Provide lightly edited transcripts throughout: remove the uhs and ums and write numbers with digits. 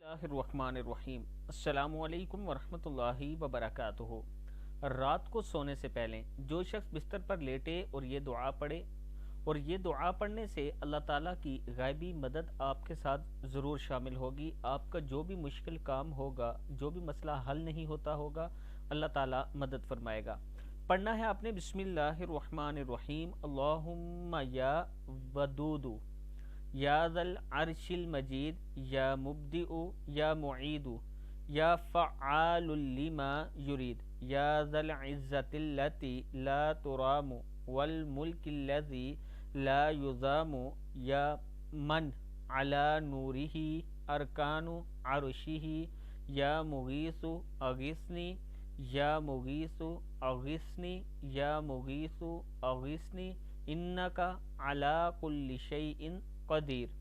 اللہ الرحمن الرحیم۔ السلام علیکم ورحمۃ اللہ وبرکاتہ۔ رات کو سونے سے پہلے جو شخص بستر پر لیٹے اور یہ دعا پڑھے، اور یہ دعا پڑھنے سے اللہ تعالیٰ کی غیبی مدد آپ کے ساتھ ضرور شامل ہوگی۔ آپ کا جو بھی مشکل کام ہوگا، جو بھی مسئلہ حل نہیں ہوتا ہوگا، اللہ تعالیٰ مدد فرمائے گا۔ پڑھنا ہے آپ نے بسم اللہ الرحمن الرحیم۔ اللہم یا ودود یا ذا العرش المجید یا مبدئ یا معید یا فعال لما یرید یا ذا العزة التي لا ترام والملک الذي لا یضام یا من على نوره ارکان عرشه یا مغیث اغثنی یا مغیث اغثنی یا مغیث اغثنی انک علی کل شیء قدیر۔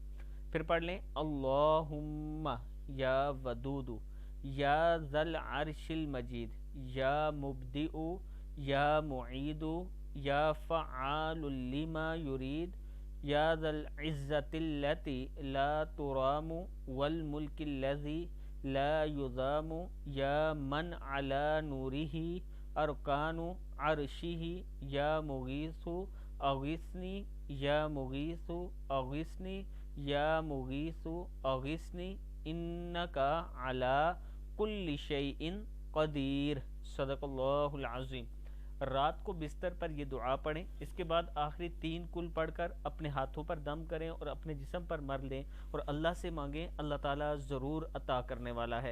پھر پڑھ لیں اللہم یا ودود یا ذا العرش المجید یا مبدئ یا معید یا فعال لما یرید یا ذا العزة التي لا ترام والملک الذي لا یضام یا من على نوره ارکان عرشه یا مغیث اغثنی یا مغیث اغثنی یا مغیث اغثنی انک علی کل شیء قدیر۔ صدق اللہ العظیم۔ رات کو بستر پر یہ دعا پڑھیں، اس کے بعد آخری 3 کل پڑھ کر اپنے ہاتھوں پر دم کریں اور اپنے جسم پر مر لیں اور اللہ سے مانگیں، اللہ تعالیٰ ضرور عطا کرنے والا ہے۔